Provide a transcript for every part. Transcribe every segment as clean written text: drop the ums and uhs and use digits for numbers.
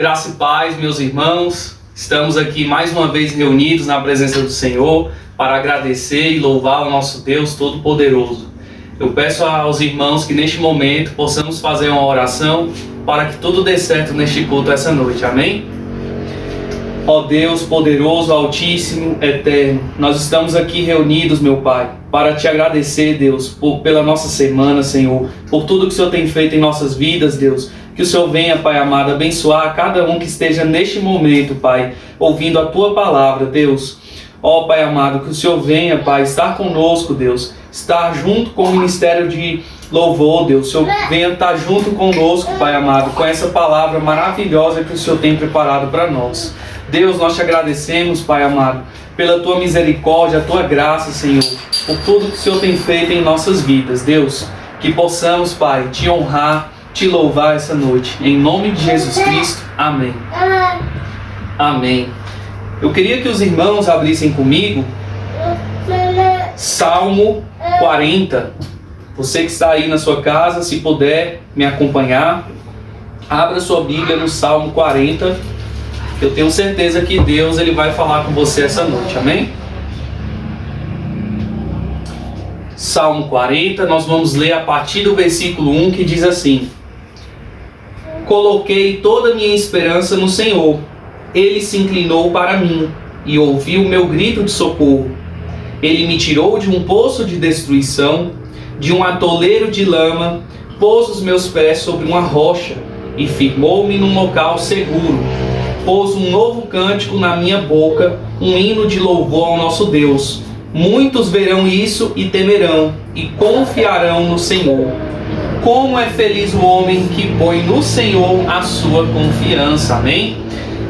Graça e paz, meus irmãos. Estamos aqui mais uma vez reunidos na presença do Senhor para agradecer e louvar o nosso Deus Todo-Poderoso. Eu peço aos irmãos que neste momento possamos fazer uma oração para que tudo dê certo neste culto essa noite. Amém? Ó Deus poderoso, altíssimo, eterno, nós estamos aqui reunidos, meu Pai, para te agradecer, Deus, pela nossa semana, Senhor, por tudo que o Senhor tem feito em nossas vidas, Deus. Que o Senhor venha, Pai amado, abençoar cada um que esteja neste momento, Pai, ouvindo a Tua palavra, Deus. Ó Pai amado, que o Senhor venha, Pai, estar conosco, Deus, estar junto com o ministério de louvor, Deus. O Senhor venha estar junto conosco, Pai amado, com essa palavra maravilhosa que o Senhor tem preparado para nós. Deus, nós te agradecemos, Pai amado, pela Tua misericórdia, a Tua graça, Senhor, por tudo que o Senhor tem feito em nossas vidas. Deus, que possamos, Pai, te honrar, te louvar essa noite. Em nome de Jesus Cristo. Amém. Amém. Eu queria que os irmãos abrissem comigo Salmo 40. Você que está aí na sua casa, se puder me acompanhar, abra sua Bíblia no Salmo 40. Eu tenho certeza que Deus ele vai falar com você essa noite. Amém? Salmo 40, nós vamos ler a partir do versículo 1, que diz assim: Coloquei toda a minha esperança no Senhor. Ele se inclinou para mim e ouviu o meu grito de socorro. Ele me tirou de um poço de destruição, de um atoleiro de lama, pôs os meus pés sobre uma rocha e firmou-me num local seguro. Pôs um novo cântico na minha boca, um hino de louvor ao nosso Deus. Muitos verão isso e temerão, e confiarão no Senhor. Como é feliz o homem que põe no Senhor a sua confiança. Amém?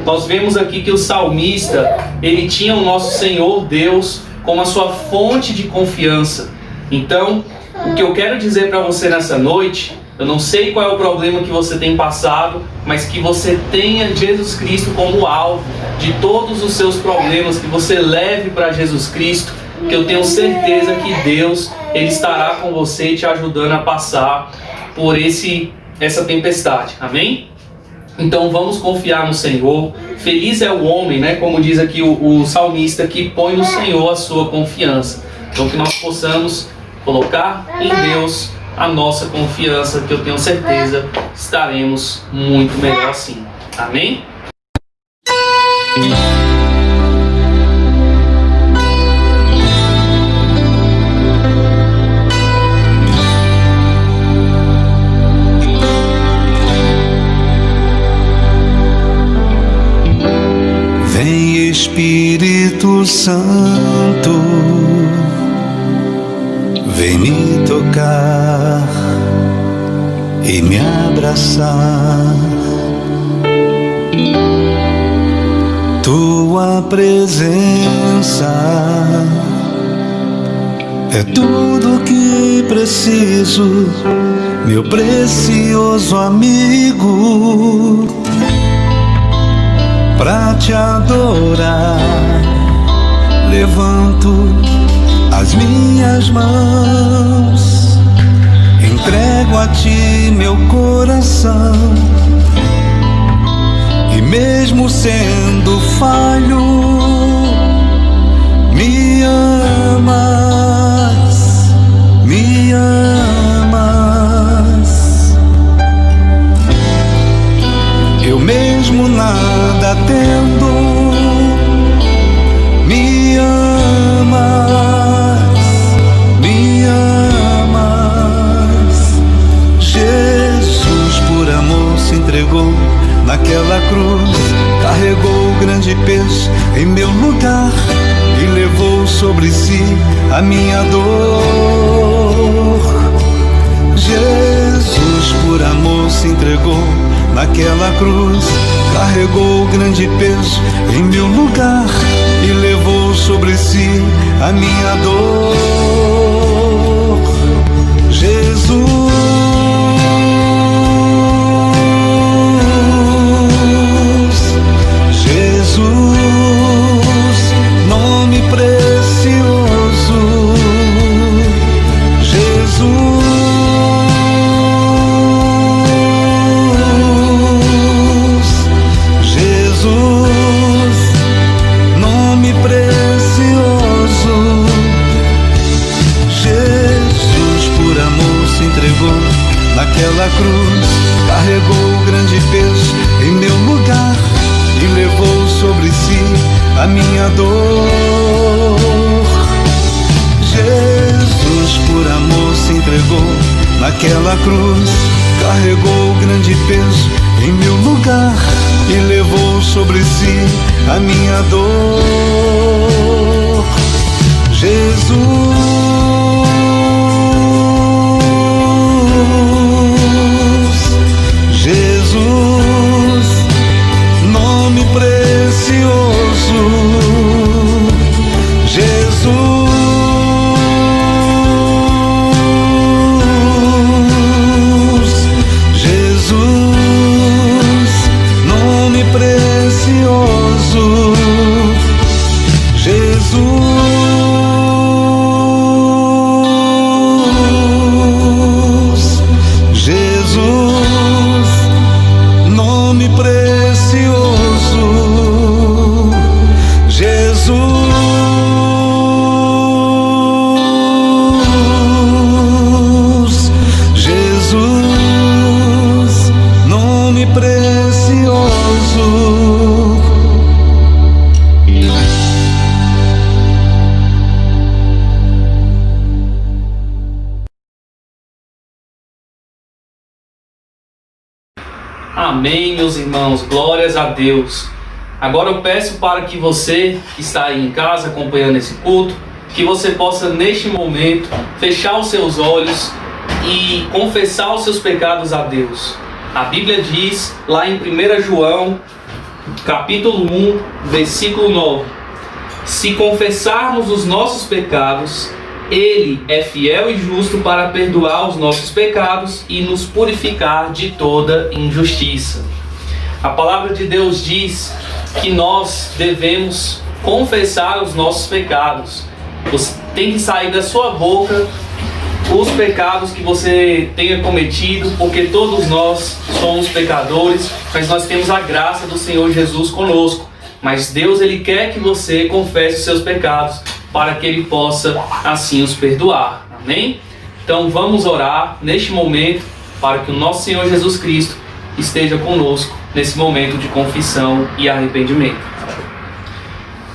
Nós vemos aqui que o salmista, ele tinha o nosso Senhor Deus como a sua fonte de confiança. Então, o que eu quero dizer para você nessa noite, eu não sei qual é o problema que você tem passado, mas que você tenha Jesus Cristo como alvo de todos os seus problemas, que você leve para Jesus Cristo, que eu tenho certeza que Deus ele estará com você te ajudando a passar por essa tempestade. Amém? Então vamos confiar no Senhor. Feliz é o homem, né? Como diz aqui o salmista, que põe no Senhor a sua confiança. Então que nós possamos colocar em Deus a nossa confiança, que eu tenho certeza estaremos muito melhor assim. Amém? Vem Espírito Santo, vem me tocar e me abraçar. Tua presença é tudo que preciso, meu precioso amigo, pra te adorar. Levanto as minhas mãos, entrego a ti meu coração, e mesmo sendo falho, me amas, me amas. Eu mesmo nada tendo, me amas, me amas. Jesus por amor se entregou naquela cruz, carregou o grande peso em meu lugar e levou sobre si a minha dor. Jesus por amor se entregou naquela cruz, carregou o grande peso em meu lugar e levou sobre si a minha dor. Jesus, Jesus, nome precioso, Jesus. naquela cruz, carregou grande peso em meu lugar e levou sobre si a minha dor. Jesus, nome precioso. Jesus, nome precioso. Jesus, nome precioso. Jesus, nome precioso. Amém, meus irmãos, glórias a Deus. Agora eu peço para que você que está aí em casa acompanhando esse culto, que você possa neste momento fechar os seus olhos e confessar os seus pecados a Deus. A Bíblia diz lá em 1 João, capítulo 1, versículo 9: se confessarmos os nossos pecados, Ele é fiel e justo para perdoar os nossos pecados e nos purificar de toda injustiça. A palavra de Deus diz que nós devemos confessar os nossos pecados. Você tem que sair da sua boca os pecados que você tenha cometido, porque todos nós somos pecadores, mas nós temos a graça do Senhor Jesus conosco. Mas Deus, Ele quer que você confesse os seus pecados para que Ele possa assim os perdoar. Amém? Então vamos orar neste momento para que o nosso Senhor Jesus Cristo esteja conosco nesse momento de confissão e arrependimento.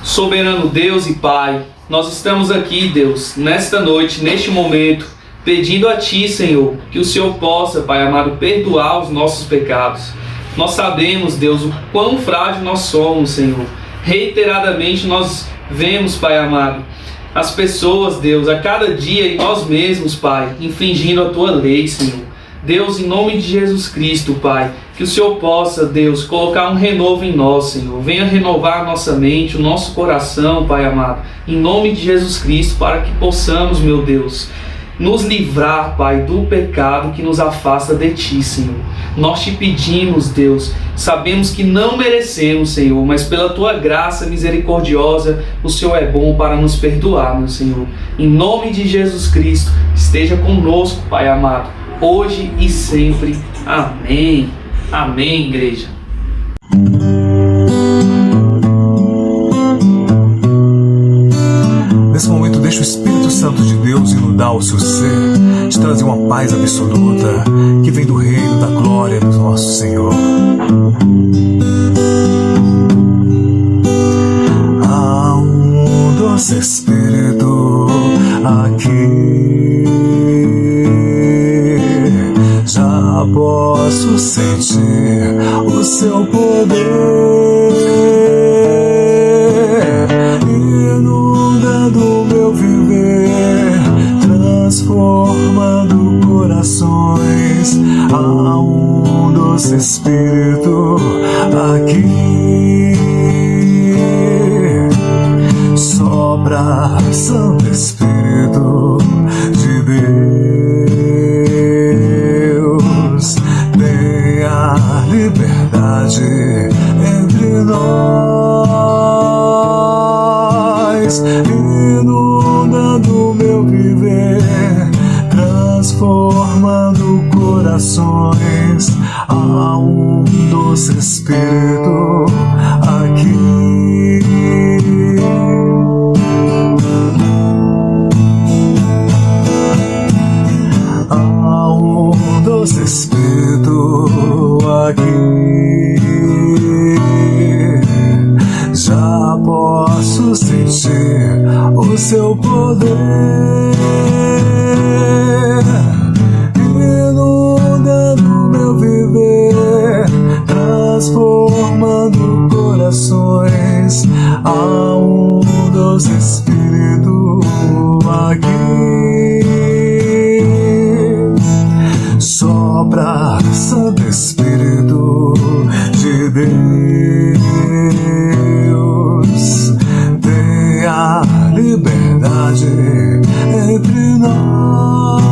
Soberano Deus e Pai, nós estamos aqui, Deus, nesta noite, neste momento, pedindo a Ti, Senhor, que o Senhor possa, Pai amado, perdoar os nossos pecados. Nós sabemos, Deus, o quão frágil nós somos, Senhor. Reiteradamente nós vemos, Pai amado, as pessoas, Deus, a cada dia e nós mesmos, Pai, infringindo a Tua lei, Senhor. Deus, em nome de Jesus Cristo, Pai, que o Senhor possa, Deus, colocar um renovo em nós, Senhor. Venha renovar a nossa mente, o nosso coração, Pai amado, em nome de Jesus Cristo, para que possamos, meu Deus, nos livrar, Pai, do pecado que nos afasta de Ti, Senhor. Nós Te pedimos, Deus, sabemos que não merecemos, Senhor, mas pela Tua graça misericordiosa, o Senhor é bom para nos perdoar, meu Senhor. Em nome de Jesus Cristo, esteja conosco, Pai amado, hoje e sempre. Amém. Amém, igreja. Nesse momento, deixa o Espírito Santo de Deus inundar o seu ser, te trazer uma paz absoluta que vem do reino da glória do nosso Senhor. Há um doce Espírito aqui, já posso sentir o seu poder inundando meu viver, transformando corações. Há um doce Espírito aqui, sopra, Santo Espírito de Deus, tenha liberdade entre nós, inundando meu viver, transformando corações. Há um doce Espírito aqui. Há um doce Espírito aqui, já posso sentir o seu poder há um doce Espírito aqui. Sopra, Santo Espírito de Deus, tenha liberdade entre nós,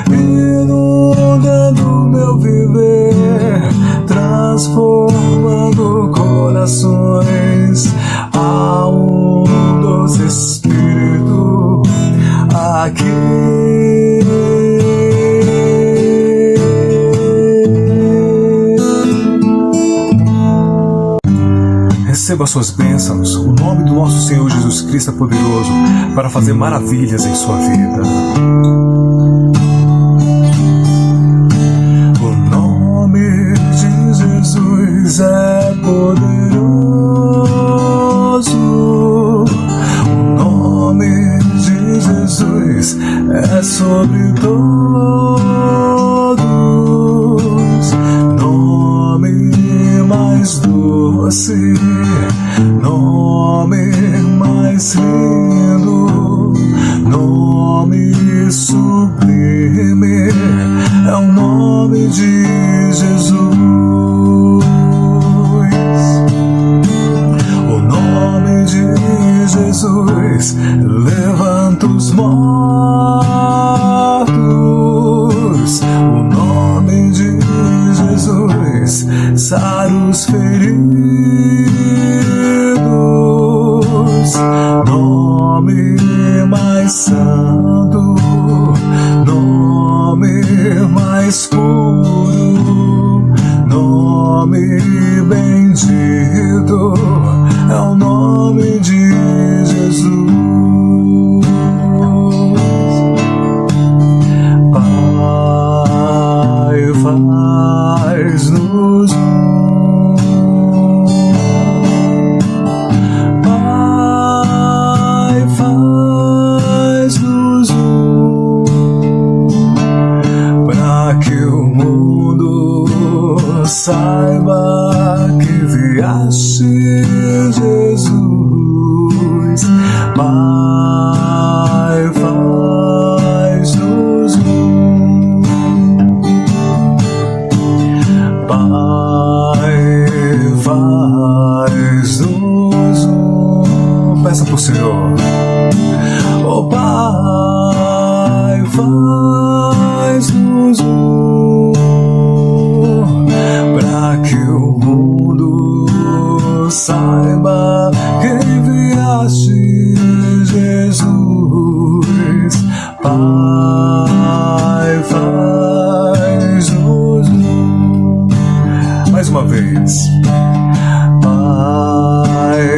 inundando meu viver, transformando corações. Há um doce Espírito aqui. Receba suas bênçãos. O nome do nosso Senhor Jesus Cristo é poderoso para fazer maravilhas em sua vida. O nome de Jesus é poderoso. O nome de Jesus é sobre todos. Nome mais doce, nome mais lindo, nome sublime, é o nome de Jesus. O nome de Jesus levanta os mortos. O nome de Jesus sara os feridos. Nome mais santo, nome mais puro, nome bendito, é o nome de Jesus. Pai, faz-nos um. Pai, faz-nos um, para que o mundo saiba que enviaste Jesus. Pai, faz-nos um. Pai, faz-nos um. Peça pro Senhor. Oh Pai, faz-nos um, para que o mundo saiba que enviaste Jesus. Pai, faz-nos um. Mais uma vez. Pai,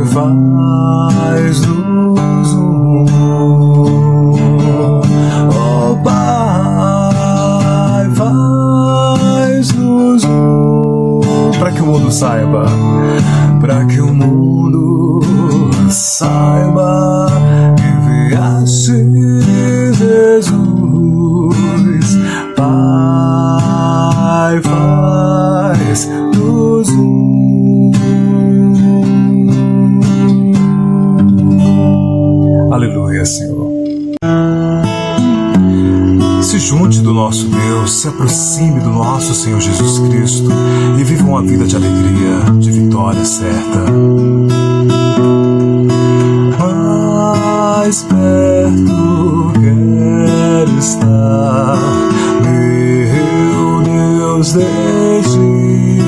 faz-nos um. Oh Pai, faz-nos um, para que o mundo saiba, para que o mundo saiba que enviaste Jesus. Pai, faz-nos um. Aleluia, Senhor. Se junte do nosso Deus, se aproxime do nosso Senhor Jesus Cristo e viva uma vida de alegria, de vitória certa. Mais perto quero estar, meu Deus, de ti,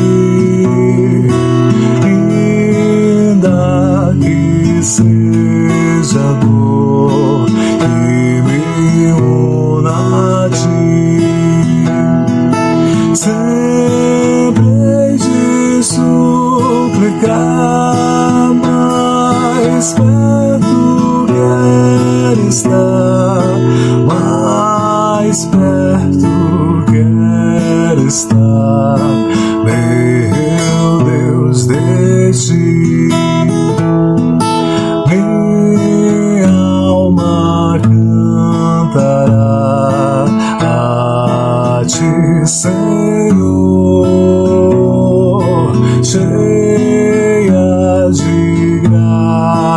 ainda que seja dor que me una a ti. Sempre hei de suplicar, mais perto quero estar, mais perto quero estar, meu Deus, de ti. Minha alma cantará a ti, Senhor, cheio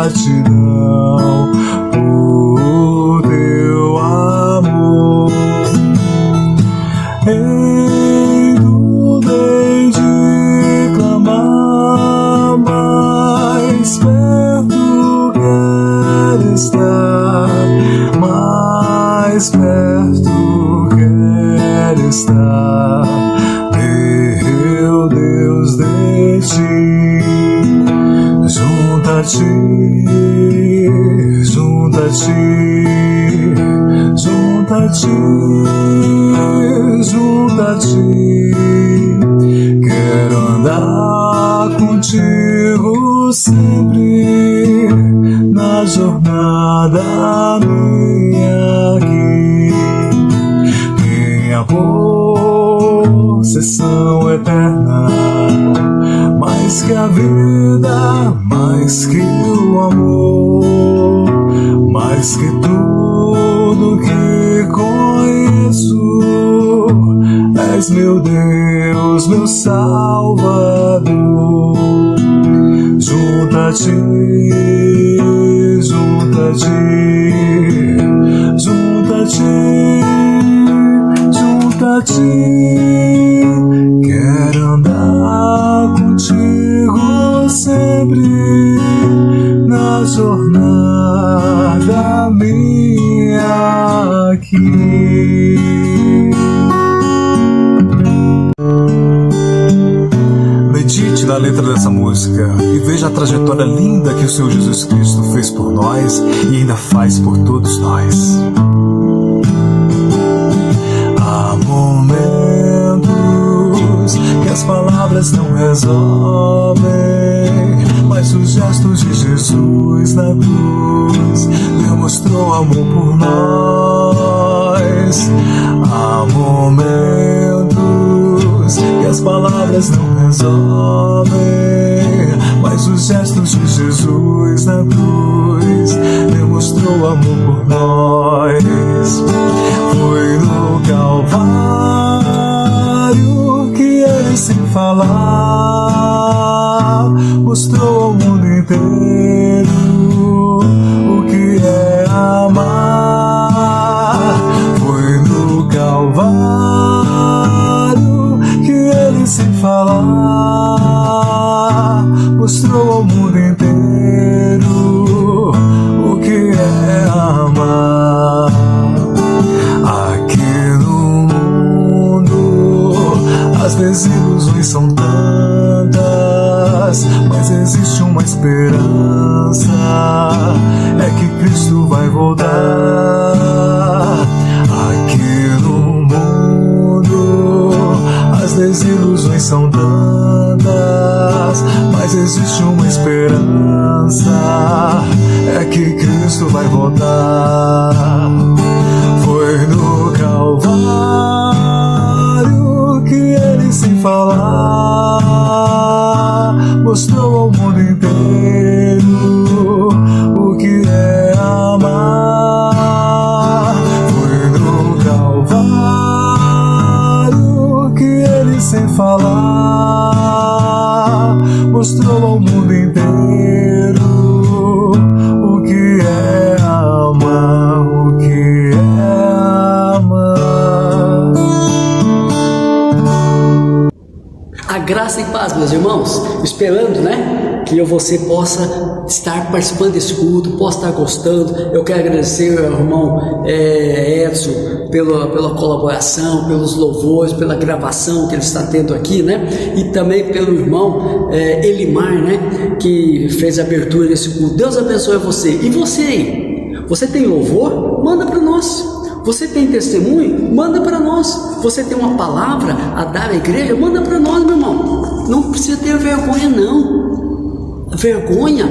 gratidão por teu amor. Ei, nuvem de clamar, mais perto quero estar, mais perto quero estar, meu Deus, de ti. Junto a ti, junto a ti, junto a ti, junto a ti. Quero andar contigo sempre na jornada minha aqui. Minha possessão eterna, mais que a vida, mais que o amor, mais que tudo que conheço. És meu Deus, meu Salvador. Junto a ti, junto a ti, junto a ti, junto a ti. Quero andar contigo sempre na jornada minha aqui. Medite na letra dessa música e veja a trajetória linda que o Senhor Jesus Cristo fez por nós e ainda faz por todos nós. Há momentos que as palavras não resolvem, mas os gestos de Jesus na cruz demonstrou amor por nós. Há momentos que as palavras não resolvem, mas os gestos de Jesus na cruz demonstrou amor por nós. Foi no Calvário que ele, sem falar, mostrou ao mundo inteiro o que é amar. Foi no Calvário que ele, sem falar, mostrou ao mundo inteiro o que é amar. Aqui no mundo as desilusões são tantas, mas existe uma esperança, é que Cristo vai voltar. Aqui no mundo as desilusões são tantas, mas existe uma esperança, é que Cristo vai voltar. Foi no Calvário que ele, sem falar, mostrou ao mundo inteiro o que é amar. Foi no Calvário que ele, sem falar, mostrou ao mundo inteiro o que é amar, o que é amar. A graça e paz, meus irmãos, esperando, né, que você possa estar participando desse culto, possa estar gostando. Eu quero agradecer ao irmão Edson pela colaboração, pelos louvores, pela gravação que ele está tendo aqui, né, e também pelo irmão Elimar, né, que fez a abertura desse culto. Deus abençoe você. E você aí? Você tem louvor? Manda para nós. Você tem testemunho? Manda para nós. Você tem uma palavra a dar à igreja? Manda para nós, meu irmão. Não precisa ter vergonha, não. Vergonha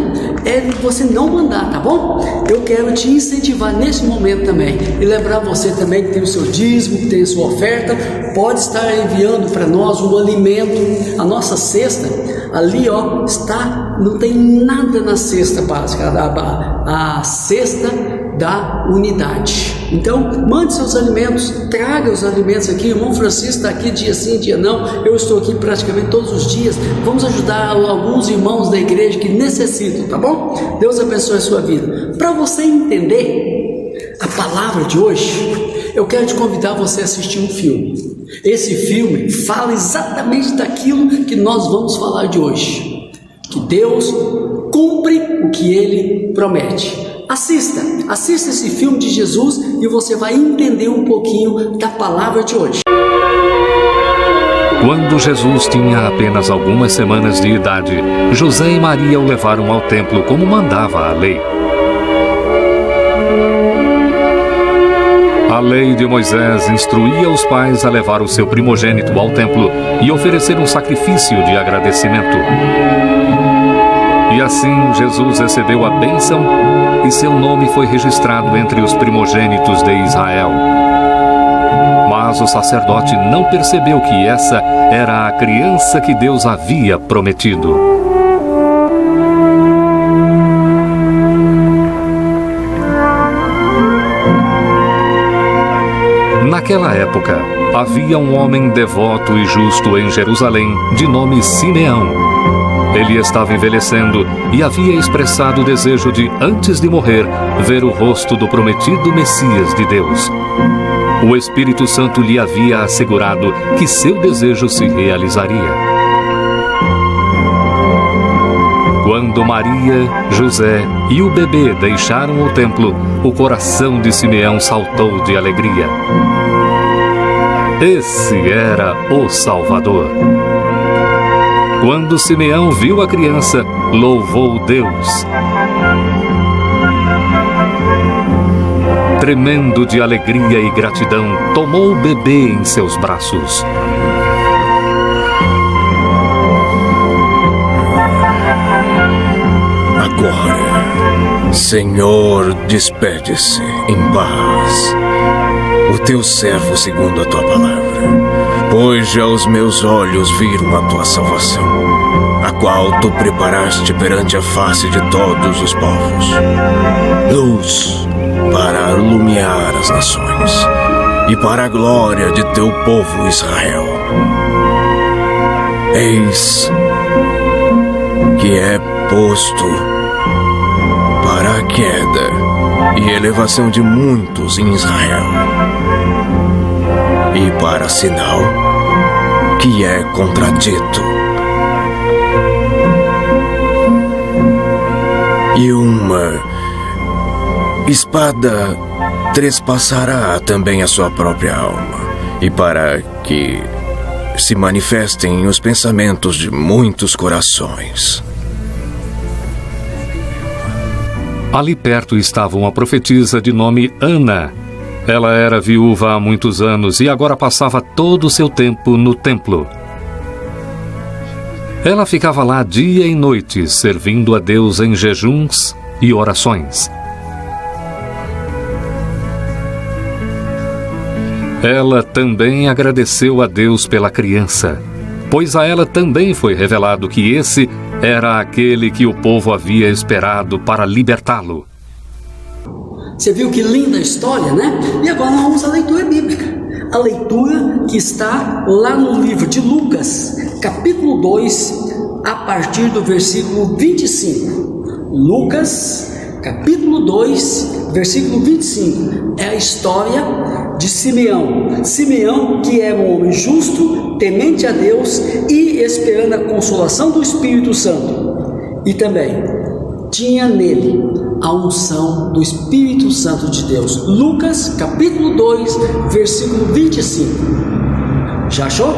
é você não mandar, tá bom? Eu quero te incentivar nesse momento também e lembrar você também que tem o seu dízimo, que tem a sua oferta. Pode estar enviando para nós um alimento. A nossa cesta ali, ó, está, não tem nada na cesta básica. A cesta da unidade. Então, mande seus alimentos, traga os alimentos aqui. O irmão Francisco está aqui dia sim, dia não. Eu estou aqui praticamente todos os dias. Vamos ajudar alguns irmãos da igreja que necessitam, tá bom? Deus abençoe a sua vida. Para você entender a palavra de hoje, eu quero te convidar você a assistir um filme. Esse filme fala exatamente daquilo que nós vamos falar de hoje. Que Deus cumpre o que Ele promete. Assista esse filme de Jesus e você vai entender um pouquinho da palavra de hoje. Quando Jesus tinha apenas algumas semanas de idade, José e Maria o levaram ao templo como mandava a lei. A lei de Moisés instruía os pais a levar o seu primogênito ao templo e oferecer um sacrifício de agradecimento. E assim Jesus recebeu a bênção e seu nome foi registrado entre os primogênitos de Israel. Mas o sacerdote não percebeu que essa era a criança que Deus havia prometido. Naquela época, havia um homem devoto e justo em Jerusalém, de nome Simeão. Ele estava envelhecendo e havia expressado o desejo de, antes de morrer, ver o rosto do prometido Messias de Deus. O Espírito Santo lhe havia assegurado que seu desejo se realizaria. Quando Maria, José e o bebê deixaram o templo, o coração de Simeão saltou de alegria. Esse era o Salvador. Quando Simeão viu a criança, louvou Deus. Tremendo de alegria e gratidão, tomou o bebê em seus braços. Agora, Senhor, despede-se em paz. O teu servo segundo a tua palavra. Pois já os meus olhos viram a tua salvação, a qual tu preparaste perante a face de todos os povos. Luz para iluminar as nações e para a glória de teu povo Israel. Eis que é posto para a queda e elevação de muitos em Israel, e para sinal que é contradito. E uma espada trespassará também a sua própria alma, e para que se manifestem os pensamentos de muitos corações. Ali perto estava uma profetisa de nome Ana. Ela era viúva há muitos anos e agora passava todo o seu tempo no templo. Ela ficava lá dia e noite, servindo a Deus em jejuns e orações. Ela também agradeceu a Deus pela criança, pois a ela também foi revelado que esse era aquele que o povo havia esperado para libertá-lo. Você viu que linda história, né? E agora nós vamos à leitura bíblica. A leitura que está lá no livro de Lucas, capítulo 2, a partir do versículo 25. Lucas, capítulo 2, versículo 25. É a história de Simeão. Simeão, que era um homem justo, temente a Deus e esperando a consolação do Espírito Santo. E também tinha nele a unção do Espírito Santo de Deus. Lucas, capítulo 2, versículo 25. Já achou?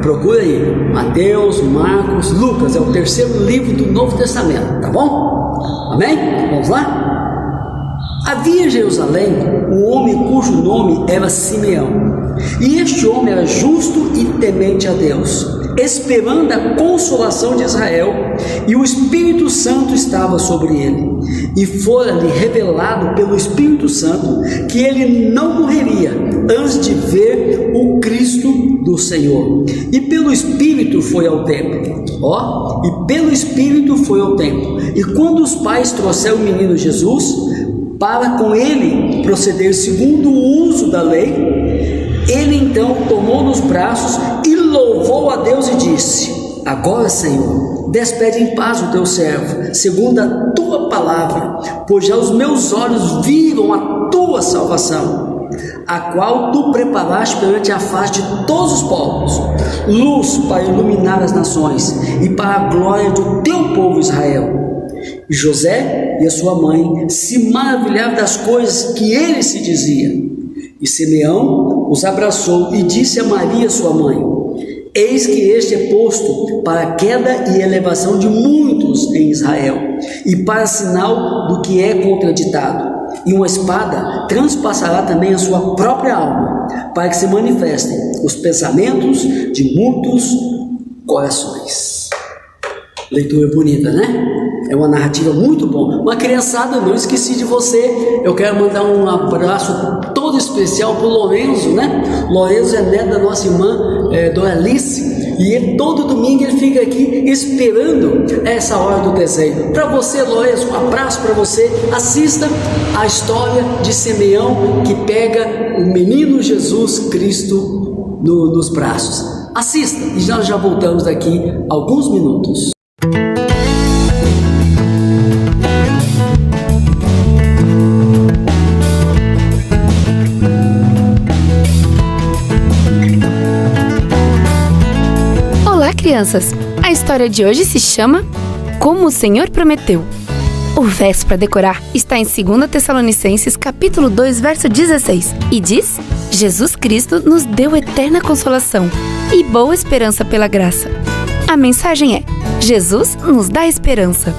Procura aí. Mateus, Marcos, Lucas. É o terceiro livro do Novo Testamento. Tá bom? Amém? Vamos lá? Havia em Jerusalém um homem cujo nome era Simeão. E este homem era justo e temente a Deus. esperando a consolação de Israel, e o Espírito Santo estava sobre ele. E fora-lhe revelado pelo Espírito Santo que ele não morreria antes de ver o Cristo do Senhor. E pelo Espírito foi ao templo. E pelo Espírito foi ao templo. E quando os pais trouxeram o menino Jesus, para com ele proceder segundo o uso da lei, ele então tomou nos braços e louvou a Deus e disse: agora, Senhor, despede em paz o teu servo, segundo a tua palavra, pois já os meus olhos viram a tua salvação, a qual tu preparaste perante a face de todos os povos, luz para iluminar as nações e para a glória do teu povo Israel. E José e a sua mãe se maravilhavam das coisas que ele se dizia. E Simeão os abraçou e disse a Maria, sua mãe: eis que este é posto para a queda e elevação de muitos em Israel, e para sinal do que é contraditado. E uma espada transpassará também a sua própria alma, para que se manifestem os pensamentos de muitos corações. Leitura bonita, né? É uma narrativa muito boa. Uma criançada, não esqueci de você. Eu quero mandar um abraço todo especial para o Lorenzo, né? Lorenzo é neto da nossa irmã Doralice, e ele, todo domingo ele fica aqui esperando essa hora do desenho. Para você, Lorenzo, um abraço para você. Assista a história de Simeão que pega o menino Jesus Cristo nos braços. Assista e nós já voltamos daqui a alguns minutos. Crianças, a história de hoje se chama Como o Senhor Prometeu. O verso para decorar está em 2 Tessalonicenses capítulo 2, verso 16, e diz: Jesus Cristo nos deu eterna consolação e boa esperança pela graça. A mensagem é: Jesus nos dá esperança.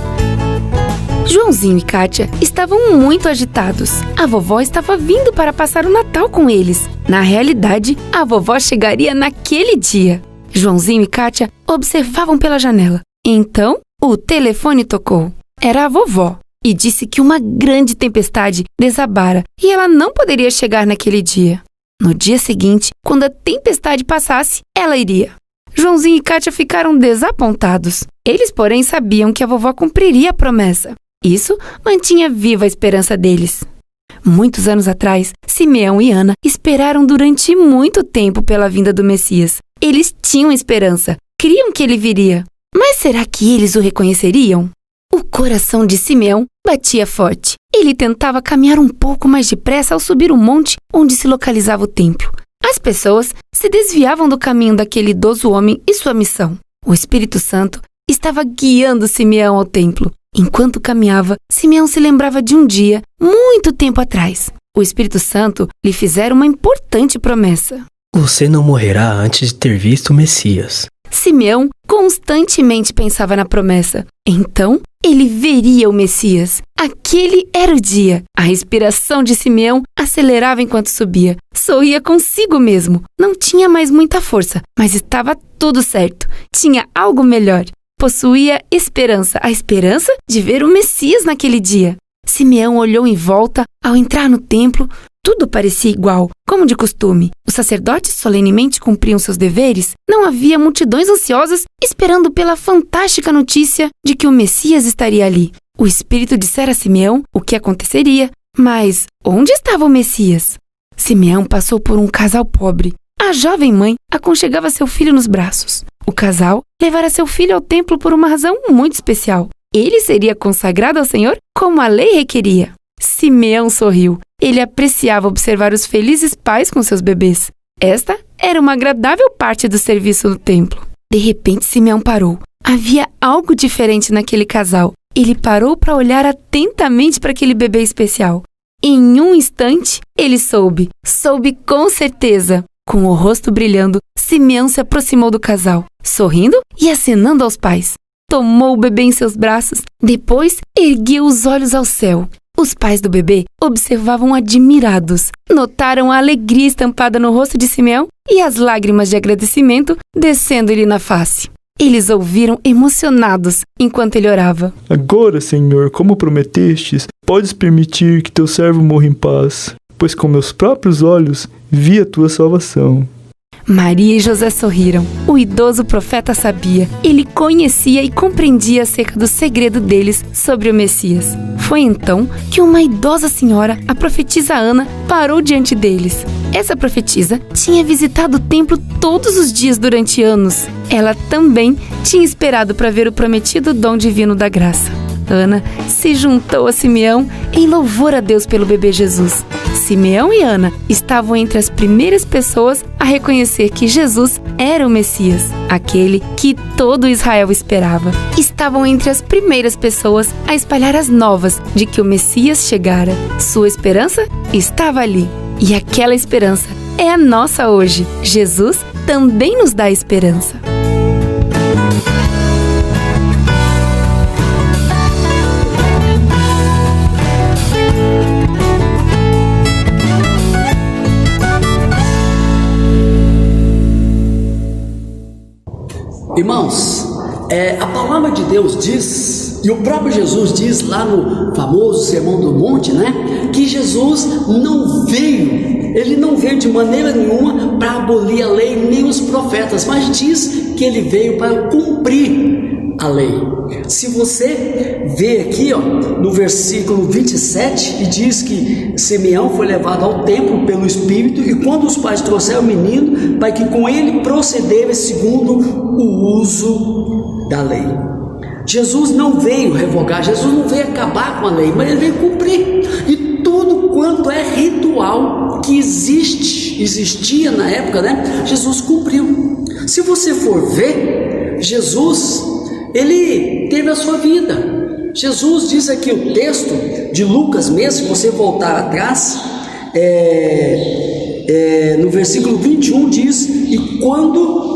Joãozinho e Kátia estavam muito agitados. A vovó estava vindo para passar o Natal com eles. Na realidade, a vovó chegaria naquele dia. Joãozinho e Kátia observavam pela janela. Então, o telefone tocou. Era a vovó e disse que uma grande tempestade desabara e ela não poderia chegar naquele dia. No dia seguinte, quando a tempestade passasse, ela iria. Joãozinho e Kátia ficaram desapontados. Eles, porém, sabiam que a vovó cumpriria a promessa. Isso mantinha viva a esperança deles. Muitos anos atrás, Simeão e Ana esperaram durante muito tempo pela vinda do Messias. Eles tinham esperança, criam que ele viria. Mas será que eles o reconheceriam? O coração de Simeão batia forte. Ele tentava caminhar um pouco mais depressa ao subir o monte onde se localizava o templo. As pessoas se desviavam do caminho daquele idoso homem e sua missão. O Espírito Santo estava guiando Simeão ao templo. Enquanto caminhava, Simeão se lembrava de um dia, muito tempo atrás. O Espírito Santo lhe fizera uma importante promessa. Você não morrerá antes de ter visto o Messias. Simeão constantemente pensava na promessa. Então, ele veria o Messias. Aquele era o dia. A respiração de Simeão acelerava enquanto subia. Sorria consigo mesmo. Não tinha mais muita força, mas estava tudo certo. Tinha algo melhor. Possuía esperança, a esperança de ver o Messias naquele dia. Simeão olhou em volta. Ao entrar no templo, tudo parecia igual, como de costume. Os sacerdotes solenemente cumpriam seus deveres. Não havia multidões ansiosas esperando pela fantástica notícia de que o Messias estaria ali. O Espírito dissera a Simeão o que aconteceria. Mas onde estava o Messias? Simeão passou por um casal pobre. A jovem mãe aconchegava seu filho nos braços. O casal levara seu filho ao templo por uma razão muito especial. Ele seria consagrado ao Senhor como a lei requeria. Simeão sorriu. Ele apreciava observar os felizes pais com seus bebês. Esta era uma agradável parte do serviço no templo. De repente, Simeão parou. Havia algo diferente naquele casal. Ele parou para olhar atentamente para aquele bebê especial. Em um instante, ele soube com certeza. Com o rosto brilhando, Simeão se aproximou do casal, sorrindo e acenando aos pais. Tomou o bebê em seus braços. Depois, ergueu os olhos ao céu. Os pais do bebê observavam admirados, notaram a alegria estampada no rosto de Simeão e as lágrimas de agradecimento descendo-lhe na face. Eles ouviram emocionados enquanto ele orava. Agora, Senhor, como prometestes, podes permitir que teu servo morra em paz, pois com meus próprios olhos vi a tua salvação. Maria e José sorriram. O idoso profeta sabia. Ele conhecia e compreendia acerca do segredo deles sobre o Messias. Foi então que uma idosa senhora, a profetisa Ana, parou diante deles. Essa profetisa tinha visitado o templo todos os dias durante anos. Ela também tinha esperado para ver o prometido dom divino da graça. Ana se juntou a Simeão em louvor a Deus pelo bebê Jesus. Simeão e Ana estavam entre as primeiras pessoas a reconhecer que Jesus era o Messias, aquele que todo Israel esperava. Estavam entre as primeiras pessoas a espalhar as novas de que o Messias chegara. Sua esperança estava ali. E aquela esperança é a nossa hoje. Jesus também nos dá esperança. Irmãos, a palavra de Deus diz, e o próprio Jesus diz lá no famoso Sermão do Monte, né? Que Jesus ele não veio de maneira nenhuma para abolir a lei nem os profetas, mas diz que ele veio para cumprir a lei. Se você vê aqui, no versículo 27, e diz que Simeão foi levado ao templo pelo Espírito, e quando os pais trouxeram o menino, para que com ele procedesse segundo o uso da lei. Jesus não veio revogar, Jesus não veio acabar com a lei, mas ele veio cumprir. E tudo quanto é ritual que existia na época, né? Jesus cumpriu. Se você for ver, Jesus, ele teve a sua vida. Jesus diz aqui o texto de Lucas mesmo, se você voltar atrás, no versículo 21 diz: e quando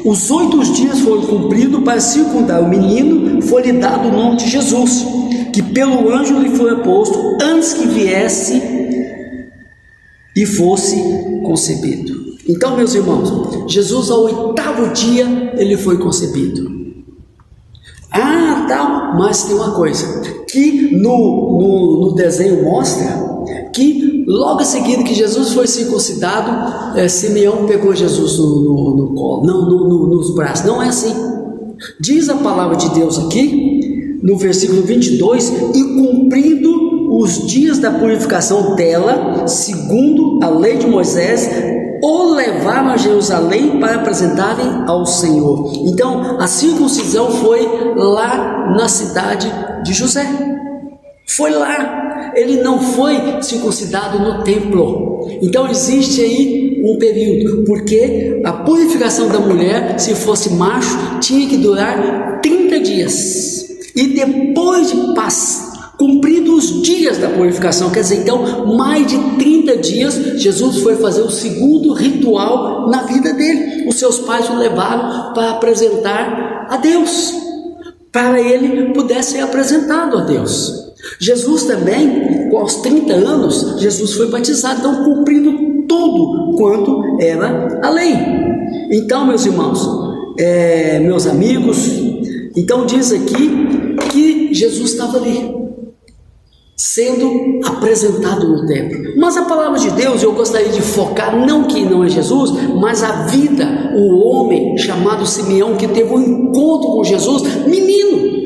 os 8 dias foram cumpridos para circundar o menino, foi-lhe dado o nome de Jesus, que pelo anjo lhe foi posto antes que viesse e fosse concebido. Então, meus irmãos, Jesus ao 8º dia ele foi concebido. Mas tem uma coisa que no desenho mostra que logo em seguida que Jesus foi circuncidado, Simeão pegou Jesus no colo, nos braços. Não é assim. Diz a palavra de Deus aqui no versículo 22: e cumprindo os dias da purificação dela, segundo a lei de Moisés, o levaram a Jerusalém para apresentarem ao Senhor. Então a circuncisão foi lá na cidade de José. Foi lá. Ele não foi circuncidado no templo. Então existe aí um período, porque a purificação da mulher, se fosse macho, tinha que durar 30 dias. E depois de cumprido os dias da purificação, quer dizer, então mais de 30 dias, Jesus foi fazer o segundo ritual na vida dele. Os seus pais o levaram para apresentar a Deus, para ele pudesse ser apresentado a Deus. Jesus também, aos 30 anos, Jesus foi batizado, então cumprindo tudo quanto era a lei. Então, meus irmãos, meus amigos, então diz aqui que Jesus estava ali, sendo apresentado no templo. Mas a palavra de Deus, eu gostaria de focar, não que não é Jesus, mas a vida, o homem chamado Simeão, que teve um encontro com Jesus, menino.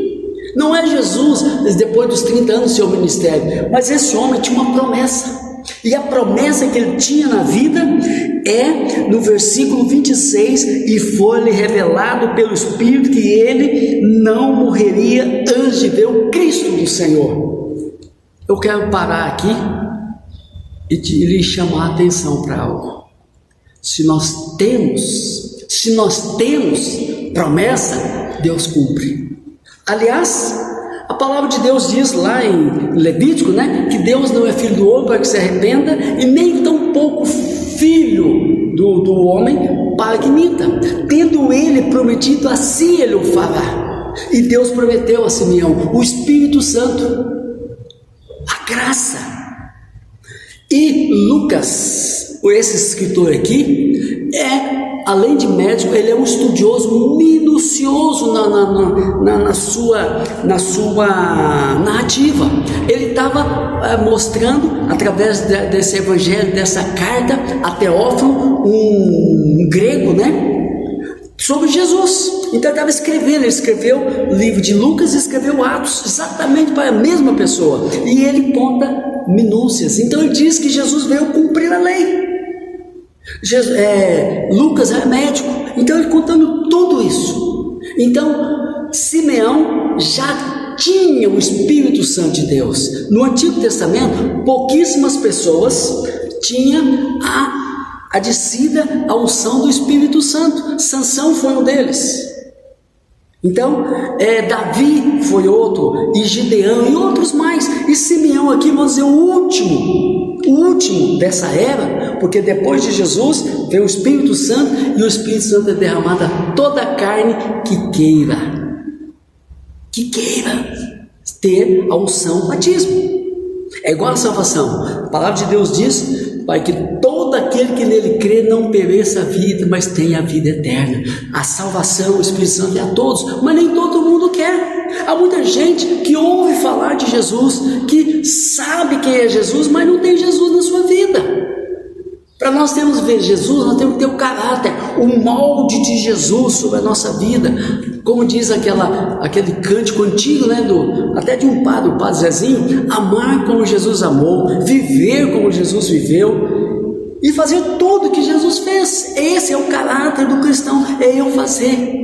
Não é Jesus, depois dos 30 anos do seu ministério, mas esse homem tinha uma promessa. E a promessa que ele tinha na vida é no versículo 26: e foi-lhe revelado pelo Espírito que ele não morreria antes de ver o Cristo do Senhor. Eu quero parar aqui e lhe chamar a atenção para algo. Se nós temos promessa, Deus cumpre. Aliás, a palavra de Deus diz lá em Levítico, né, que Deus não é filho do homem para que se arrependa, e nem tampouco filho do homem para que minta. Tendo ele prometido, assim ele o fará. E Deus prometeu a Simeão o Espírito Santo, graça. E Lucas, esse escritor aqui, além de médico, ele é um estudioso minucioso na sua narrativa. Ele estava mostrando, através desse evangelho, dessa carta a Teófilo, um grego, né, sobre Jesus. Então ele estava escrevendo, ele escreveu o livro de Lucas e escreveu Atos, exatamente para a mesma pessoa. E ele conta minúcias. Então ele diz que Jesus veio cumprir a lei. Lucas é médico, então ele contando tudo isso. Então Simeão já tinha o Espírito Santo de Deus. No Antigo Testamento, pouquíssimas pessoas tinham a descida, a unção do Espírito Santo. Sansão foi um deles. Então, Davi foi outro, e Gideão e outros mais. E Simeão aqui, vamos dizer, o último dessa era, porque depois de Jesus veio o Espírito Santo, e o Espírito Santo é derramado a toda a carne que queira ter a unção do batismo. É igual a salvação. A palavra de Deus diz, para que todo aquele que nele crê não pereça a vida, mas tenha a vida eterna. A salvação, o Espírito Santo é a todos, mas nem todo mundo quer. Há muita gente que ouve falar de Jesus, que sabe quem é Jesus, mas não tem Jesus na sua vida. Para nós termos ver Jesus, nós temos que ter o caráter, o molde de Jesus sobre a nossa vida. Como diz aquele cântico antigo, né, até de um padre, o Padre Zezinho: amar como Jesus amou, viver como Jesus viveu e fazer tudo que Jesus fez. Esse é o caráter do cristão, é eu fazer.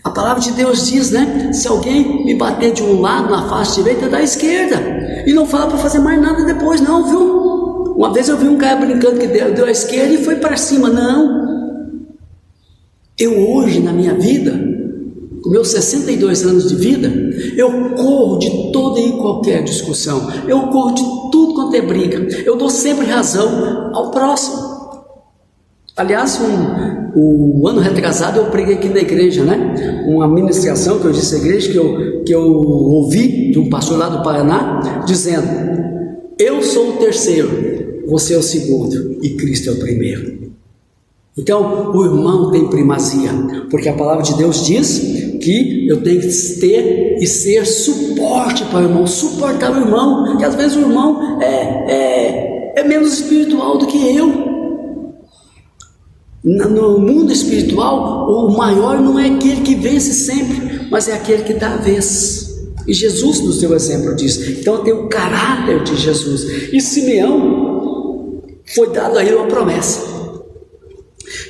A palavra de Deus diz, né, se alguém me bater de um lado na face direita, da esquerda, e não fala para fazer mais nada depois não, viu? Uma vez eu vi um cara brincando que deu a esquerda e foi para cima. Não, eu hoje na minha vida, com meus 62 anos de vida, eu corro de toda e qualquer discussão, eu corro de tudo quanto é briga, eu dou sempre razão ao próximo. Aliás, o ano retrasado eu preguei aqui na igreja, né? Uma ministração que eu disse à igreja, que eu ouvi de um pastor lá do Paraná, dizendo: eu sou o terceiro, você é o segundo e Cristo é o primeiro. Então o irmão tem primazia, porque a palavra de Deus diz que eu tenho que ter e ser suporte para o irmão, suportar o irmão, que às vezes o irmão é menos espiritual do que eu. No mundo espiritual, o maior não é aquele que vence sempre, mas é aquele que dá a vez. E Jesus nos deu exemplo disso. Então tem o caráter de Jesus. E Simeão, foi dado a ele uma promessa,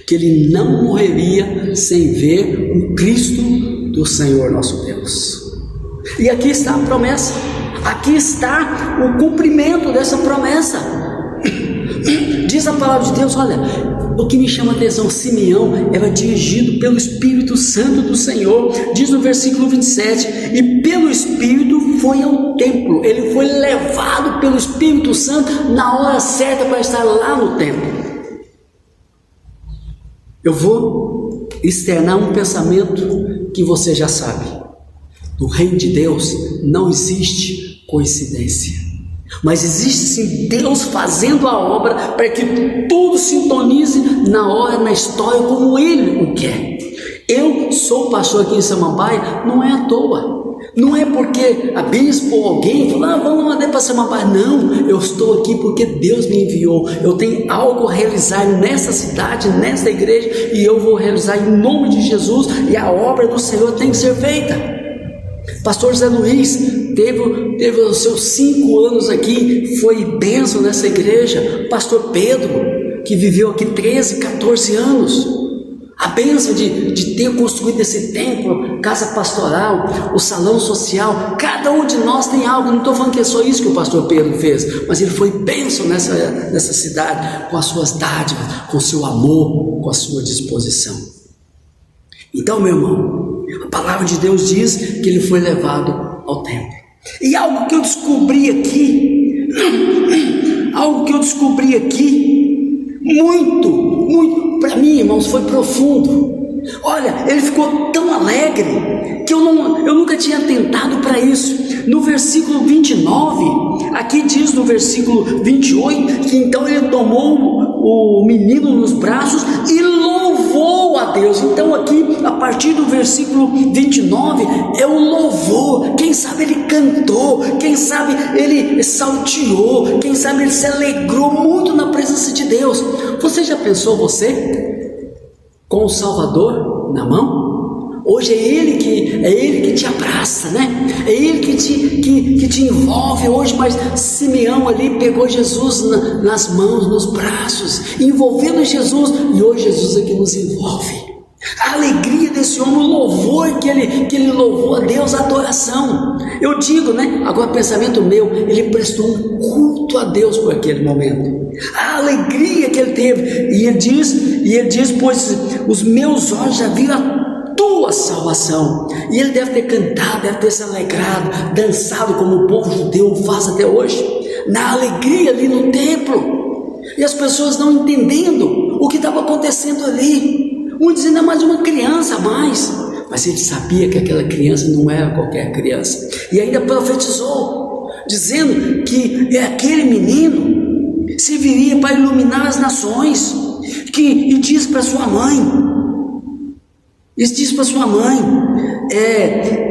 que ele não morreria sem ver o Cristo do Senhor nosso Deus. E aqui está a promessa, aqui está o cumprimento dessa promessa. Diz a palavra de Deus, olha, o que me chama a atenção, Simeão era dirigido pelo Espírito Santo do Senhor. Diz no versículo 27, e pelo Espírito foi ao templo. Ele foi levado pelo Espírito Santo na hora certa para estar lá no templo. Eu vou externar um pensamento que você já sabe. No reino de Deus não existe coincidência, mas existe sim Deus fazendo a obra para que tudo sintonize na hora, na história, como Ele o quer. Eu sou pastor aqui em Samambaia, não é à toa. Não é porque a bispo ou alguém falou, vamos mandar para Samambaia. Não, eu estou aqui porque Deus me enviou. Eu tenho algo a realizar nessa cidade, nessa igreja, e eu vou realizar em nome de Jesus, e a obra do Senhor tem que ser feita. Pastor Zé Luiz teve os seus 5 anos aqui, foi bênção nessa igreja. Pastor Pedro, que viveu aqui 13, 14 anos, a bênção de ter construído esse templo, casa pastoral, o salão social. Cada um de nós tem algo. Não estou falando que é só isso que o pastor Pedro fez, mas ele foi bênção nessa cidade, com as suas dádivas, com o seu amor, com a sua disposição. Então, meu irmão, a palavra de Deus diz que ele foi levado ao templo. E algo que eu descobri aqui, muito, para mim, irmãos, foi profundo. Olha, ele ficou tão alegre que eu nunca tinha atentado para isso. No versículo 29, aqui diz no versículo 28, que então ele tomou o menino nos braços e louvou a Deus. Então aqui, a partir do versículo 29, é o louvor. Quem sabe ele cantou, quem sabe ele salteou, quem sabe ele se alegrou muito na presença de Deus. Você já pensou você com o Salvador na mão? Hoje é Ele que te abraça, né? É Ele que te envolve hoje, mas Simeão ali pegou Jesus nas mãos, nos braços, envolvendo Jesus, e hoje Jesus é que nos envolve. A alegria desse homem, o louvor que ele louvou a Deus, a adoração. Eu digo, né? Agora pensamento meu, ele prestou um culto a Deus por aquele momento. A alegria que ele teve, e ele diz, pois os meus olhos já viram a tua salvação. E ele deve ter cantado, deve ter se alegrado, dançado como o povo judeu faz até hoje, na alegria ali no templo, e as pessoas não entendendo o que estava acontecendo ali. Um dizendo, é mais uma criança a mais, mas ele sabia que aquela criança não era qualquer criança, e ainda profetizou, dizendo que aquele menino serviria para iluminar as nações, e diz para sua mãe,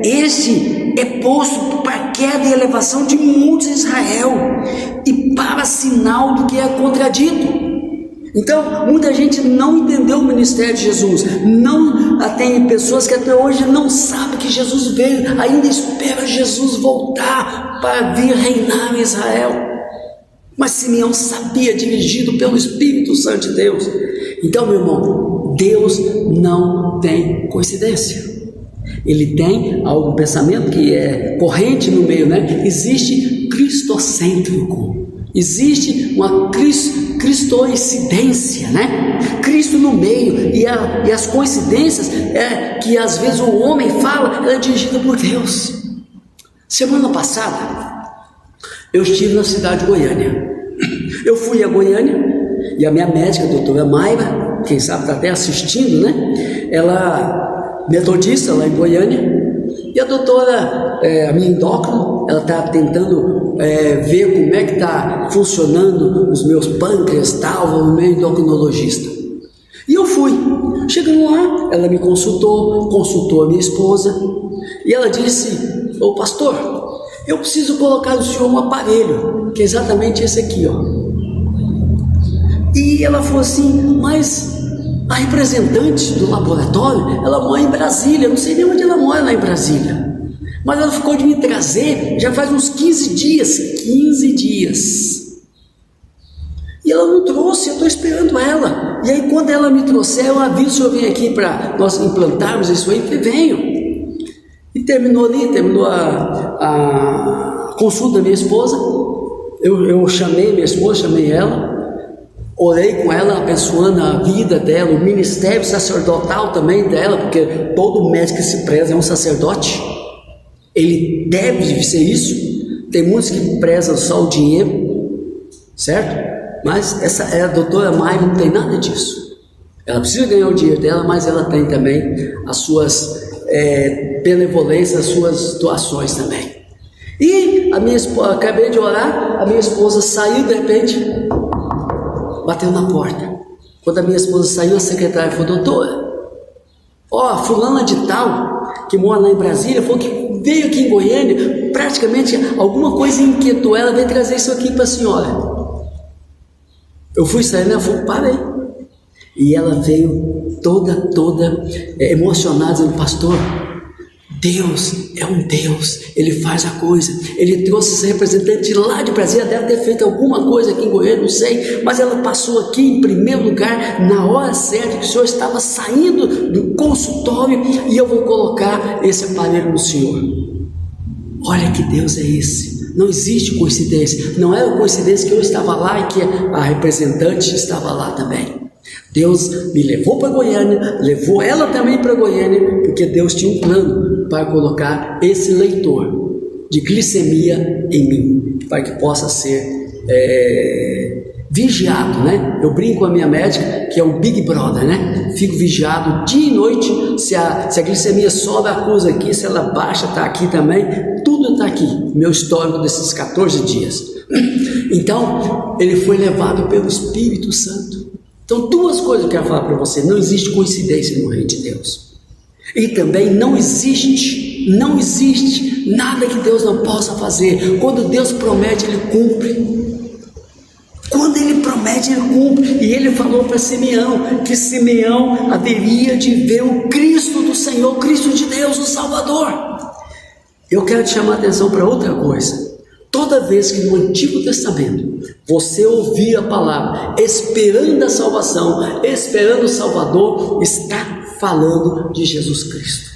este é posto para queda e elevação de muitos em Israel, e para sinal do que é contradito. Então, muita gente não entendeu o ministério de Jesus. Tem pessoas que até hoje não sabem que Jesus veio, ainda espera Jesus voltar para vir reinar em Israel. Mas Simeão sabia, dirigido pelo Espírito Santo de Deus. Então, meu irmão, Deus não tem coincidência. Ele tem algum pensamento que é corrente no meio, né? Existe cristocêntrico, existe uma cristoicidência, né? Cristo no meio, e as coincidências que às vezes o homem fala, ela é dirigida por Deus. Semana passada eu estive na cidade de Goiânia. Eu fui a Goiânia e a minha médica, a doutora Mayra, quem sabe está até assistindo, né? Ela metodista lá em Goiânia, e a doutora, a minha endócrina, ela está tentando ver como é que está funcionando os meus pâncreas, tal, o meu endocrinologista. E eu fui. Chegando lá, ela me consultou a minha esposa, e ela disse, ô pastor, eu preciso colocar no senhor um aparelho, que é exatamente esse aqui, ó. E ela falou assim, mas a representante do laboratório, ela mora em Brasília, eu não sei nem onde ela mora lá em Brasília, mas ela ficou de me trazer, já faz uns 15 dias, e ela não trouxe, eu estou esperando ela, e aí quando ela me trouxer, eu aviso, eu vim aqui para nós implantarmos isso aí, e venho, e terminou a consulta da minha esposa, eu chamei minha esposa, chamei ela, orei com ela, abençoando a vida dela, o ministério sacerdotal também dela, porque todo médico que se preza é um sacerdote, ele deve ser isso. Tem muitos que prezam só o dinheiro, certo? Mas a doutora Mayra não tem nada disso. Ela precisa ganhar o dinheiro dela, mas ela tem também as suas benevolências, as suas doações também. E a minha esposa, acabei de orar, a minha esposa saiu, de repente bateu na porta. Quando a minha esposa saiu, a secretária falou, doutora, fulana de tal, que mora lá em Brasília, falou que veio aqui em Goiânia, praticamente alguma coisa inquietou ela, veio trazer isso aqui para a senhora. Eu fui saindo, ela falou, parei. E ela veio toda emocionada, dizendo, pastor, Deus é um Deus, Ele faz a coisa. Ele trouxe esse representante lá de Brasília, deve ter feito alguma coisa aqui em Goiânia, não sei, mas ela passou aqui em primeiro lugar, na hora certa, que o senhor estava saindo do consultório, e eu vou colocar esse aparelho no senhor. Olha que Deus é esse. Não existe coincidência, não era coincidência que eu estava lá e que a representante estava lá também. Deus me levou para Goiânia, levou ela também para Goiânia, porque Deus tinha um plano para colocar esse leitor de glicemia em mim, para que possa ser vigiado, né? Eu brinco com a minha médica, que é o Big Brother, né? Fico vigiado dia e noite, se a glicemia sobe, acusa aqui, se ela baixa, está aqui também, tudo está aqui, meu histórico desses 14 dias. Então, ele foi levado pelo Espírito Santo. Então, duas coisas eu quero falar para você: não existe coincidência no reino de Deus, e também não existe nada que Deus não possa fazer. Quando Deus promete, Ele cumpre. Quando Ele promete, Ele cumpre. E Ele falou para Simeão que Simeão haveria de ver o Cristo do Senhor, o Cristo de Deus, o Salvador. Eu quero te chamar a atenção para outra coisa. Toda vez que no Antigo Testamento você ouvir a palavra esperando a salvação, esperando o Salvador, está falando de Jesus Cristo.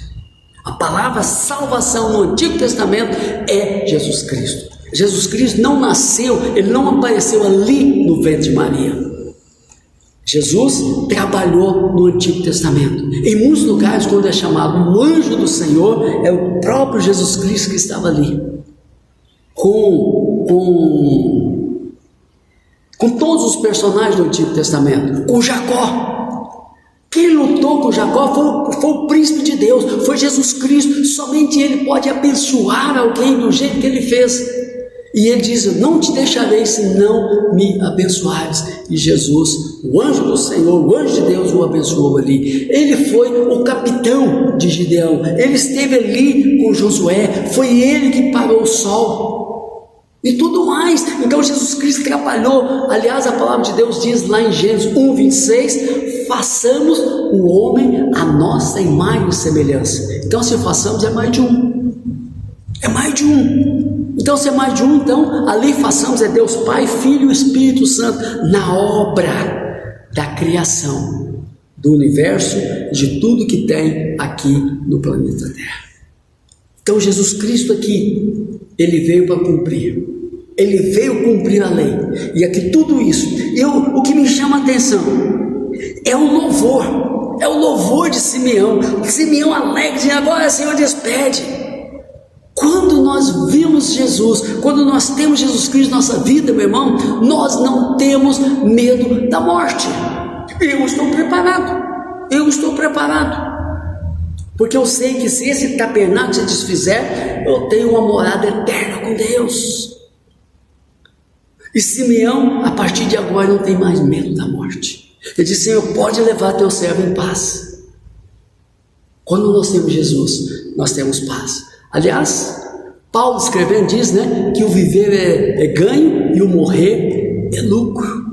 A palavra salvação no Antigo Testamento é Jesus Cristo. Jesus Cristo não nasceu, Ele não apareceu ali no ventre de Maria. Jesus trabalhou no Antigo Testamento. Em muitos lugares, quando é chamado o anjo do Senhor, é o próprio Jesus Cristo que estava ali, com todos os personagens do Antigo Testamento, com Jacó. Quem lutou com Jacó foi o príncipe de Deus, foi Jesus Cristo. Somente Ele pode abençoar alguém do jeito que Ele fez. E Ele diz: eu não te deixarei se não me abençoares. E Jesus, o anjo do Senhor, o anjo de Deus, o abençoou ali. Ele foi o capitão de Gideão, ele esteve ali com Josué, foi ele que parou o sol e tudo mais. Então Jesus Cristo trabalhou. Aliás, a palavra de Deus diz lá em Gênesis 1:26: façamos o homem a nossa imagem e semelhança. Então, se façamos, é mais de um. É mais de um. Então, se é mais de um, então ali façamos é Deus Pai, Filho e Espírito Santo na obra da criação do universo, de tudo que tem aqui no planeta Terra. Então, Jesus Cristo aqui, Ele veio para cumprir. Ele veio cumprir a lei. E aqui tudo isso. O que me chama a atenção é o louvor de Simeão. Simeão alegre, dizendo: agora, Senhor, despede. Quando nós vimos Jesus, quando nós temos Jesus Cristo na nossa vida, meu irmão, nós não temos medo da morte. Eu estou preparado, porque eu sei que se esse tabernáculo se desfizer, eu tenho uma morada eterna com Deus. E Simeão, a partir de agora, não tem mais medo da morte. Ele disse: Senhor, pode levar teu servo em paz. Quando nós temos Jesus, nós temos paz. Aliás, Paulo escrevendo diz, né, que o viver é ganho e o morrer é lucro.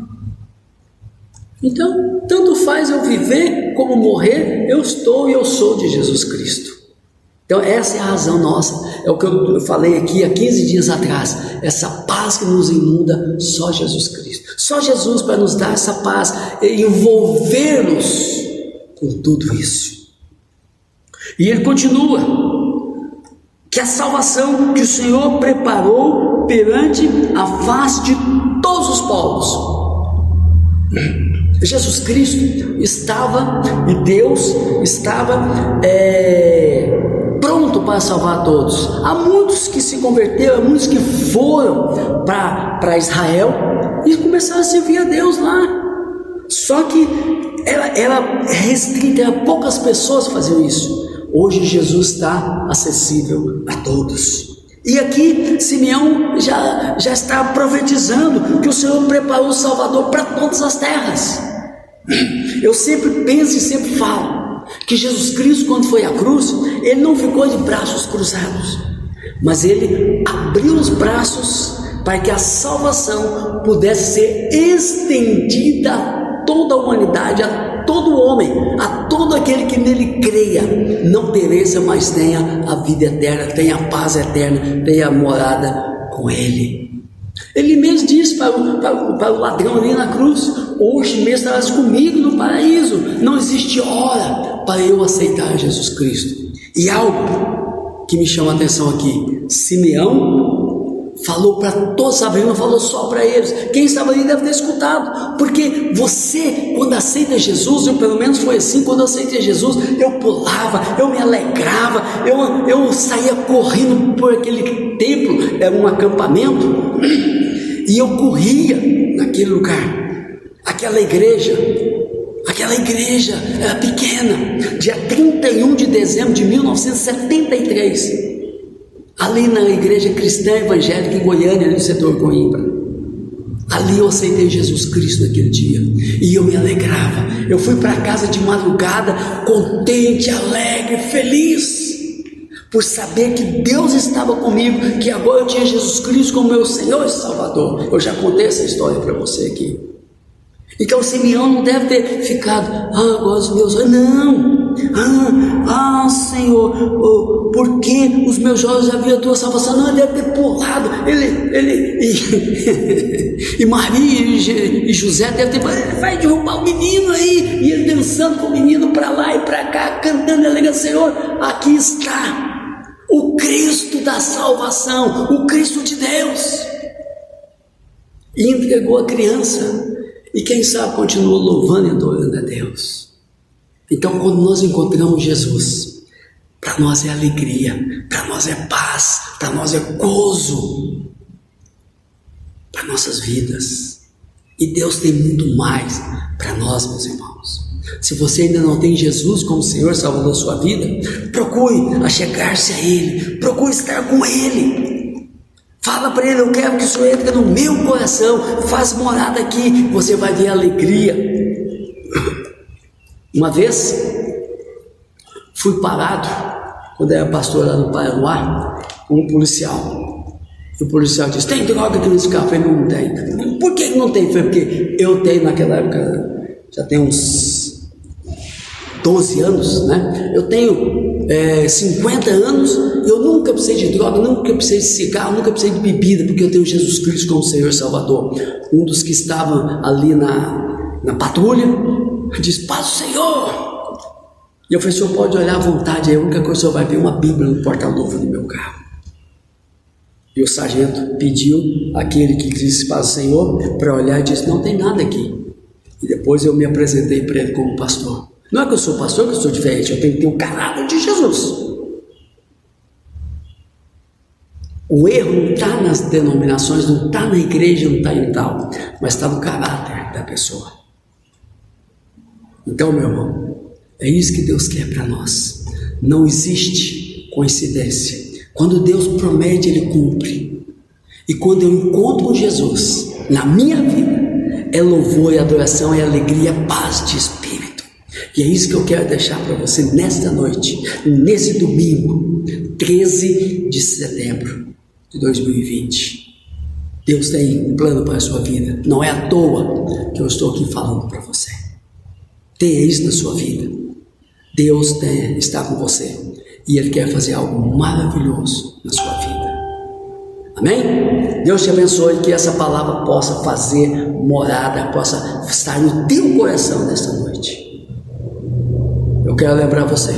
Então, tanto faz eu viver como morrer, eu sou de Jesus Cristo. Então, essa é a razão nossa, é o que eu falei aqui há 15 dias atrás, essa paz que nos inunda, só Jesus Cristo. Só Jesus para nos dar essa paz, envolver-nos com tudo isso. E ele continua: que a salvação que o Senhor preparou perante a face de todos os povos. Jesus Cristo estava, e Deus estava pronto para salvar todos. Há muitos que se converteram, há muitos que foram para Israel e começaram a servir a Deus lá. Só que era restrita, eram poucas pessoas que faziam isso. Hoje Jesus está acessível a todos. E aqui Simeão já está profetizando que o Senhor preparou o Salvador para todas as terras. Eu sempre penso e sempre falo que Jesus Cristo, quando foi à cruz, Ele não ficou de braços cruzados, mas Ele abriu os braços para que a salvação pudesse ser estendida a toda a humanidade, a todo homem, a todo aquele que nele creia, não pereça, mas tenha a vida eterna, tenha a paz eterna, tenha a morada com Ele. Ele mesmo disse para o ladrão ali na cruz: hoje mesmo estarás comigo no paraíso. Não existe hora para eu aceitar Jesus Cristo. E algo que me chama a atenção aqui: Simeão falou para todos, sabe? Não falou só para eles. Quem estava ali deve ter escutado, porque você, quando aceita Jesus, eu pelo menos foi assim, quando eu aceitei Jesus, eu pulava, eu me alegrava, eu saía correndo por aquele templo, era um acampamento, E eu corria naquele lugar. Aquela igreja era pequena. Dia 31 de dezembro de 1973, ali na igreja cristã evangélica em Goiânia, no setor Coimbra. Ali eu aceitei Jesus Cristo naquele dia, e eu me alegrava. Eu fui para casa de madrugada, contente, alegre, feliz, por saber que Deus estava comigo, que agora eu tinha Jesus Cristo como meu Senhor e Salvador. Eu já contei essa história para você aqui. Então Simeão não deve ter ficado, agora os meus olhos, não, Senhor, porque os meus olhos já viram a tua salvação. Não, ele deve ter pulado, e Maria e José deve ter, ele vai derrubar o menino aí, e ele dançando com o menino para lá e para cá, cantando, alegando, Senhor, aqui está o Cristo da salvação, o Cristo de Deus, e entregou a criança. E quem sabe continua louvando e adorando a Deus. Então, quando nós encontramos Jesus, para nós é alegria, para nós é paz, para nós é gozo, para nossas vidas. E Deus tem muito mais para nós, meus irmãos. Se você ainda não tem Jesus como Senhor e Salvador da sua vida, procure achegar-se a Ele, procure estar com Ele. Fala para Ele, eu quero que o Senhor entre no meu coração, faz morada aqui, você vai ver alegria. Uma vez, fui parado, quando era pastor lá no Paraná, com um policial. E o policial disse, tem droga aqui nesse carro? Eu falei, não tem. Por que não tem? Foi porque eu tenho naquela época, já tem uns 12 anos, né? Eu tenho 50 anos, eu nunca precisei de droga, nunca precisei de cigarro, nunca precisei de bebida, porque eu tenho Jesus Cristo como Senhor e Salvador. Um dos que estavam ali na patrulha disse, paz do Senhor. E eu falei, o senhor pode olhar à vontade, a única coisa que o senhor vai ver é uma Bíblia no porta-luva do meu carro. E o sargento pediu aquele que disse paz do Senhor para olhar e disse, não tem nada aqui. E depois eu me apresentei para ele como pastor. Não é que eu sou pastor, que eu sou diferente, eu tenho que ter o caráter de Jesus. O erro não está nas denominações, não está na igreja, não está em tal, mas está no caráter da pessoa. Então, meu irmão, é isso que Deus quer para nós. Não existe coincidência. Quando Deus promete, Ele cumpre. E quando eu encontro Jesus na minha vida, é louvor e adoração, é alegria, paz de espírito. E é isso que eu quero deixar para você nesta noite, nesse domingo, 13 de setembro de 2020. Deus tem um plano para a sua vida. Não é à toa que eu estou aqui falando para você. Tenha isso na sua vida. Deus está com você e Ele quer fazer algo maravilhoso na sua vida. Amém? Deus te abençoe, que essa palavra possa fazer morada, possa estar no teu coração nesta noite. Eu quero lembrar você,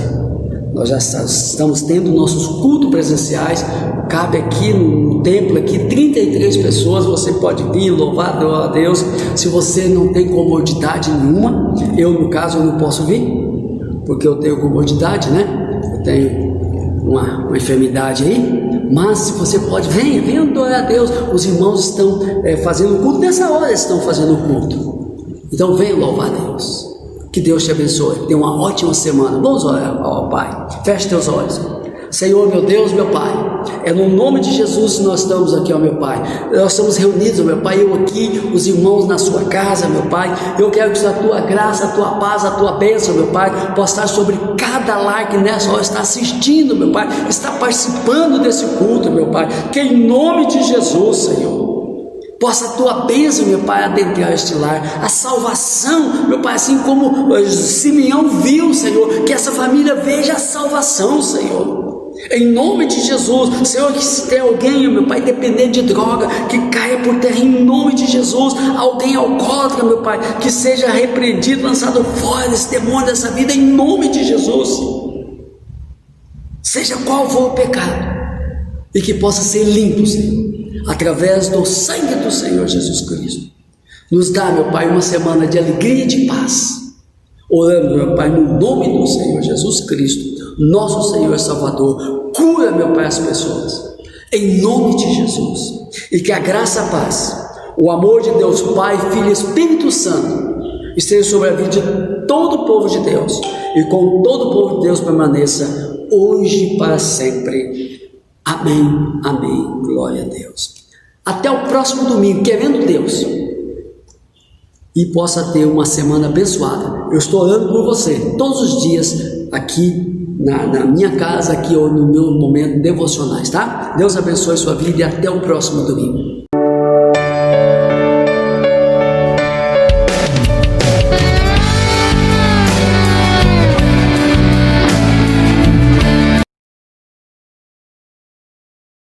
nós já estamos tendo nossos cultos presenciais, cabe aqui no templo, aqui 33 pessoas, você pode vir louvar a Deus. Se você não tem comodidade nenhuma, eu no caso eu não posso vir, porque eu tenho comodidade, né? Eu tenho uma enfermidade aí, mas se você pode, venha adorar a Deus. Os irmãos estão fazendo culto, nessa hora eles estão fazendo culto, então venha louvar a Deus. Que Deus te abençoe, tenha uma ótima semana. Vamos orar ao Pai, feche teus olhos. Senhor, meu Deus, meu Pai, é no nome de Jesus que nós estamos aqui, ó meu Pai. Nós estamos reunidos, ó meu Pai, eu aqui, os irmãos na sua casa, meu Pai. Eu quero que a tua graça, a tua paz, a tua bênção, meu Pai, possa estar sobre cada lar que nessa hora está assistindo, meu Pai, está participando desse culto, meu Pai. Que em nome de Jesus, Senhor, possa a tua bênção, meu Pai, adentrar este lar, a salvação, meu Pai, assim como Simeão viu, Senhor, que essa família veja a salvação, Senhor. Em nome de Jesus, Senhor, que se tem alguém, meu Pai, dependente de droga, que caia por terra em nome de Jesus. Alguém alcoólatra, meu Pai, que seja repreendido, lançado fora desse demônio, dessa vida, em nome de Jesus. Seja qual for o pecado, e que possa ser limpo, Senhor, através do sangue do Senhor Jesus Cristo. Nos dá, meu Pai, uma semana de alegria e de paz. Orando, meu Pai, no nome do Senhor Jesus Cristo, nosso Senhor e Salvador. Cura, meu Pai, as pessoas, em nome de Jesus. E que a graça, a paz, O amor de Deus Pai, Filho e Espírito Santo esteja sobre a vida de todo o povo de Deus e com todo o povo de Deus permaneça hoje e para sempre. Amém, amém, glória a Deus. Até o próximo domingo, querendo Deus, e possa ter uma semana abençoada. Eu estou orando por você todos os dias aqui na minha casa, aqui ou no meu momento devocionais, tá? Deus abençoe sua vida e até o próximo domingo.